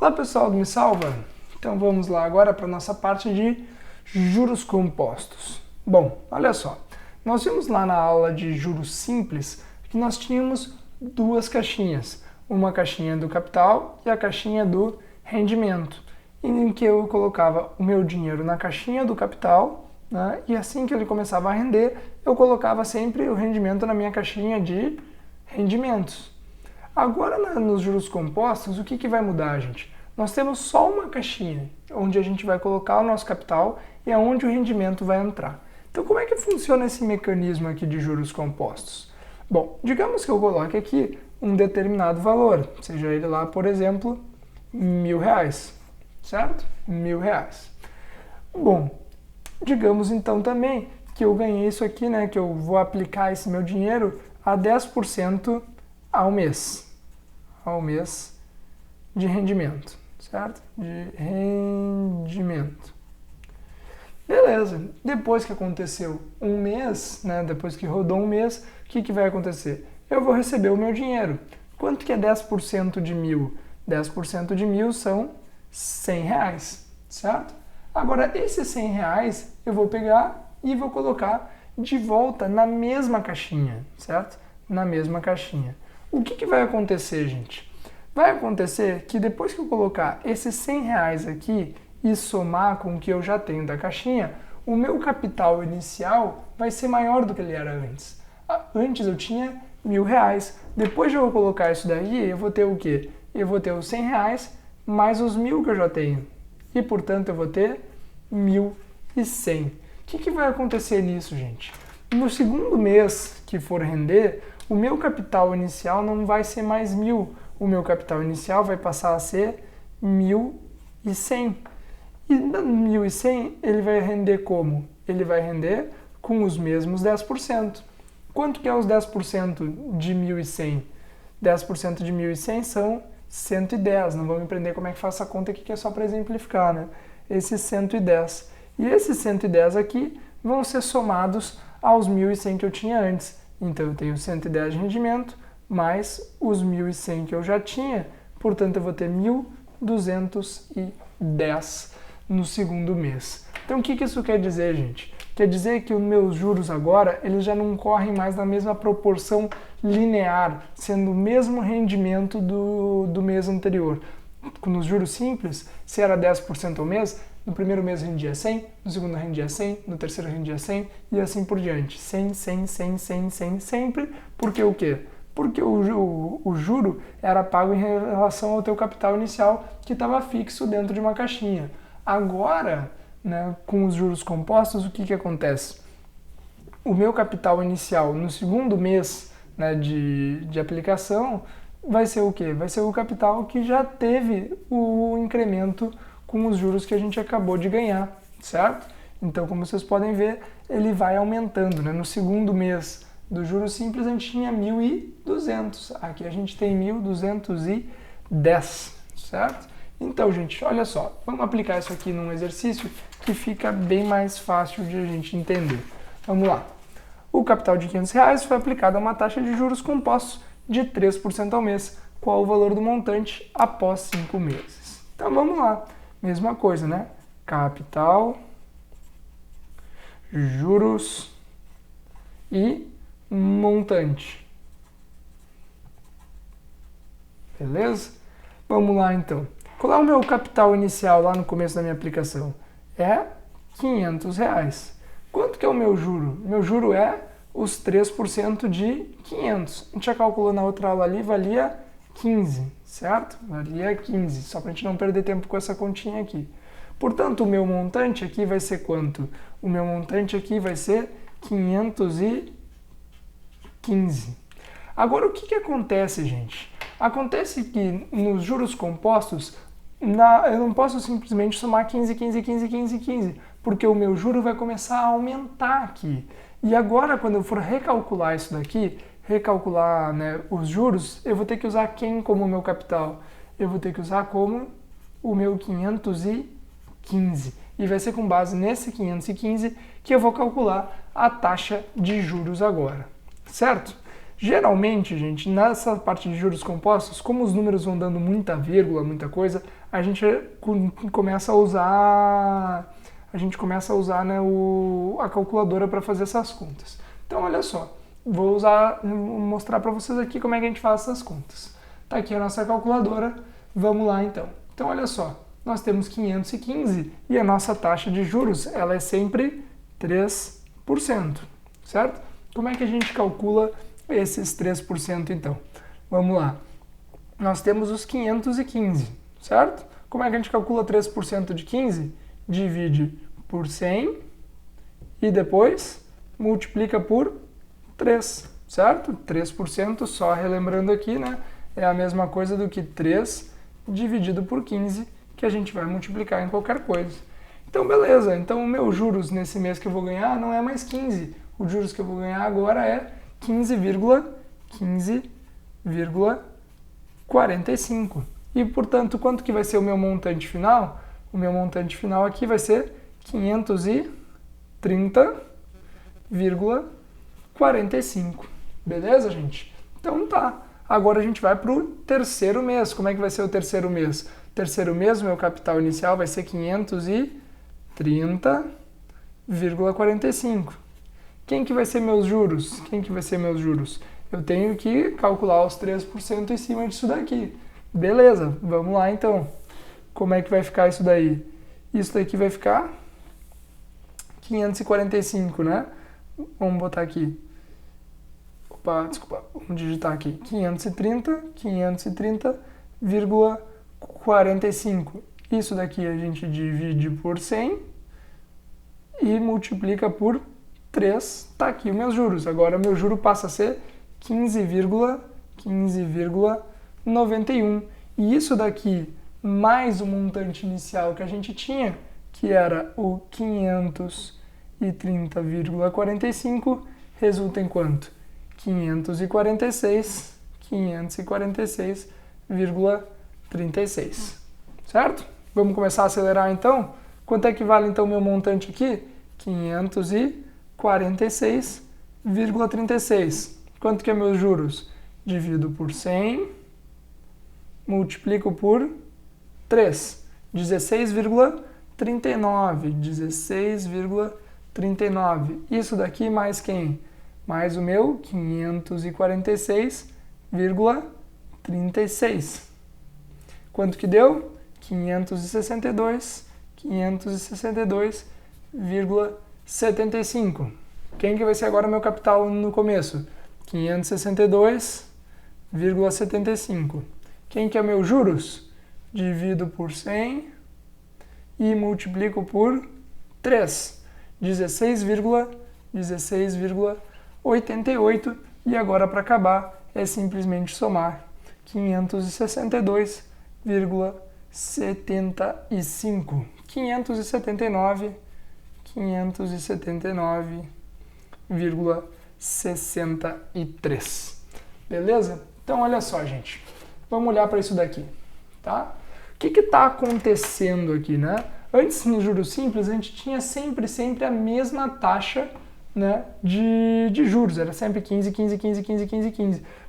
Olá pessoal do Me Salva! Então vamos lá agora para a nossa parte de juros compostos. Bom, olha só, nós vimos lá na aula de juros simples que nós tínhamos duas caixinhas, uma caixinha do capital e a caixinha do rendimento, em que eu colocava o meu dinheiro na caixinha do capital, né, e assim que ele começava a render, eu colocava sempre o rendimento na minha caixinha de rendimentos. Agora, nos juros compostos, o que vai mudar, gente? Nós temos só uma caixinha, onde a gente vai colocar o nosso capital e é onde o rendimento vai entrar. Então, como é que funciona esse mecanismo aqui de juros compostos? Bom, digamos que eu coloque aqui um determinado valor, seja ele lá, por exemplo, R$1.000, certo? R$1.000. Bom, digamos então também que eu ganhei isso aqui, né, que eu vou aplicar esse meu dinheiro a 10% ao mês de rendimento, certo? De rendimento. Beleza, depois que aconteceu um mês, né, depois que rodou um mês, o que vai acontecer? Eu vou receber o meu dinheiro. Quanto que é 10% de 1.000? 10% de 1.000 são R$100, certo? Agora, esses R$100 eu vou pegar e vou colocar de volta na mesma caixinha, certo? Na mesma caixinha. O que vai acontecer, gente? Vai acontecer que depois que eu colocar esses R$100 aqui e somar com o que eu já tenho da caixinha, o meu capital inicial vai ser maior do que ele era antes. Antes eu tinha R$1.000. Depois de eu colocar isso daí, eu vou ter o quê? Eu vou ter os R$100 mais os 1.000 que eu já tenho. E, portanto, eu vou ter 1.100. O que vai acontecer nisso, gente? No segundo mês que for render, o meu capital inicial não vai ser mais 1.000. O meu capital inicial vai passar a ser 1.100. E na 1.100 ele vai render como? Ele vai render com os mesmos 10%. Quanto que é os 10% de 1.100? 10% de 1.100 são 110. Não vamos aprender como é que faz essa conta aqui, que é só para exemplificar, né? Esses 110. E esses 110 aqui vão ser somados aos 1.100 que eu tinha antes. Então eu tenho 110 de rendimento mais os 1.100 que eu já tinha, portanto eu vou ter 1.210 no segundo mês. Então o que isso quer dizer, gente? Quer dizer que os meus juros agora, eles já não correm mais na mesma proporção linear, sendo o mesmo rendimento do mês anterior. Nos juros simples, se era 10% ao mês, no primeiro mês rendia 100, no segundo rendia 100, no terceiro rendia 100 e assim por diante. 100, 100, 100, 100, 100, sempre. Porque o quê? Porque o juro era pago em relação ao teu capital inicial, que estava fixo dentro de uma caixinha. Agora, né, com os juros compostos, o que acontece? O meu capital inicial no segundo mês, né, de aplicação vai ser o quê? Vai ser o capital que já teve o incremento com os juros que a gente acabou de ganhar, certo? Então, como vocês podem ver, ele vai aumentando, né? No segundo mês do juro simples, a gente tinha 1.200. Aqui a gente tem 1.210, certo? Então, gente, olha só. Vamos aplicar isso aqui num exercício que fica bem mais fácil de a gente entender. Vamos lá. O capital de R$500 foi aplicado a uma taxa de juros compostos de 3% ao mês. Qual o valor do montante após 5 meses? Então, vamos lá. Mesma coisa, né? Capital, juros e montante. Beleza? Vamos lá, então. Qual é o meu capital inicial lá no começo da minha aplicação? É R$500. Quanto que é o meu juro? Meu juro é os 3% de 500. A gente já calculou na outra aula ali, valia 15, certo? Valia 15, só para a gente não perder tempo com essa continha aqui. Portanto, o meu montante aqui vai ser quanto? O meu montante aqui vai ser 515. Agora, o que acontece, gente? Acontece que nos juros compostos, eu não posso simplesmente somar 15, 15, 15, 15, 15, porque o meu juro vai começar a aumentar aqui. E agora, quando eu for recalcular isso daqui, recalcular, né, os juros, eu vou ter que usar quem como meu capital? Eu vou ter que usar como o meu 515. E vai ser com base nesse 515 que eu vou calcular a taxa de juros agora, certo? Geralmente, gente, nessa parte de juros compostos, como os números vão dando muita vírgula, muita coisa, a gente começa a usar né, a calculadora para fazer essas contas. Então, olha só, vou mostrar para vocês aqui como é que a gente faz essas contas. Tá aqui a nossa calculadora, vamos lá então. Então, olha só, nós temos 515 e a nossa taxa de juros, ela é sempre 3%, certo? Como é que a gente calcula esses 3% então? Vamos lá. Nós temos os 515, certo? Como é que a gente calcula 3% de 15? Divide por 100 e depois multiplica por 3, certo? 3%, só relembrando aqui, né? É a mesma coisa do que 3 dividido por 15, que a gente vai multiplicar em qualquer coisa. Então, beleza. Então, o meu juros nesse mês que eu vou ganhar não é mais 15. O juros que eu vou ganhar agora é 15,45. E, portanto, quanto que vai ser o meu montante final? O meu montante final aqui vai ser 530,45. Beleza, gente? Então tá. Agora a gente vai para o terceiro mês. Como é que vai ser o terceiro mês? Terceiro mês, o meu capital inicial vai ser 530,45. Quem que vai ser meus juros? Eu tenho que calcular os 3% em cima disso daqui. Beleza, vamos lá então. Como é que vai ficar isso daí? Isso daqui vai ficar 545, né? Vamos botar aqui. Opa, desculpa, vamos digitar aqui. 530,45. Isso daqui a gente divide por 100 e multiplica por 3. Tá aqui os meus juros. Agora meu juro passa a ser 15,91. E isso daqui mais o montante inicial que a gente tinha, que era o 530,45, resulta em quanto? 546,36, certo? Vamos começar a acelerar então? Quanto é que vale então o meu montante aqui? 546,36. Quanto que é meus juros? Divido por 100, multiplico por 3. 16,39. Isso daqui mais quem? Mais o meu 546,36. Quanto que deu? 562,75. Quem que vai ser agora meu capital no começo? 562,75. Quem que é meu juros? Divido por 100 e multiplico por 3. 16,88. E agora, para acabar, é simplesmente somar 562,75. 579,63. Beleza? Então, olha só, gente. Vamos olhar para isso daqui, tá? O que está acontecendo aqui, né? Antes, no juros simples, a gente tinha sempre a mesma taxa, né, de juros. Era sempre 15.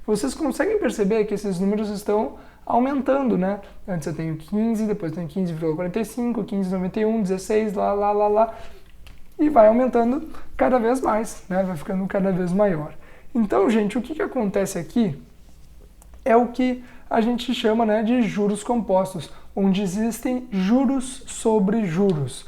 Vocês conseguem perceber que esses números estão aumentando, né? Antes eu tenho 15, depois eu tenho 15,45, 15,91, 16, lá. E vai aumentando cada vez mais, né? Vai ficando cada vez maior. Então, gente, o que acontece aqui é o que a gente chama, né, de juros compostos, onde existem juros sobre juros.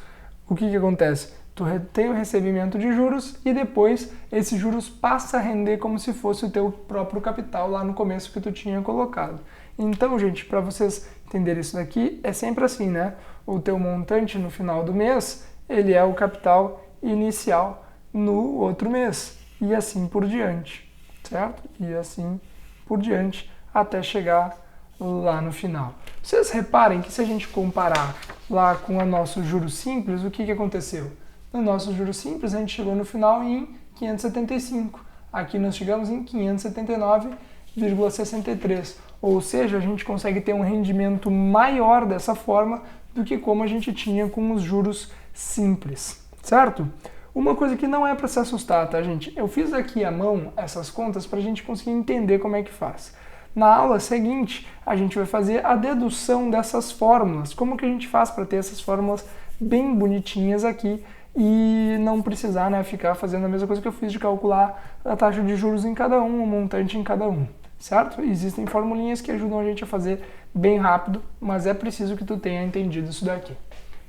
O que acontece? Tu tem o recebimento de juros e depois esses juros passa a render como se fosse o teu próprio capital lá no começo que tu tinha colocado. Então, gente, para vocês entenderem isso daqui, é sempre assim, né? O teu montante no final do mês, ele é o capital inicial no outro mês. E assim por diante, certo? E assim por diante, até chegar lá no final. Vocês reparem que se a gente comparar lá com o nosso juros simples, o que aconteceu? No nosso juros simples, a gente chegou no final em 575. Aqui nós chegamos em 579,63. Ou seja, a gente consegue ter um rendimento maior dessa forma do que como a gente tinha com os juros simples, certo? Uma coisa que não é para se assustar, tá, gente? Eu fiz aqui à mão essas contas para a gente conseguir entender como é que faz. Na aula seguinte, a gente vai fazer a dedução dessas fórmulas. Como que a gente faz para ter essas fórmulas bem bonitinhas aqui e não precisar, né, ficar fazendo a mesma coisa que eu fiz de calcular a taxa de juros em cada um, o montante em cada um, certo? Existem formulinhas que ajudam a gente a fazer bem rápido, mas é preciso que tu tenha entendido isso daqui.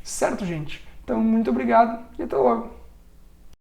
Certo, gente? Então, muito obrigado e até logo!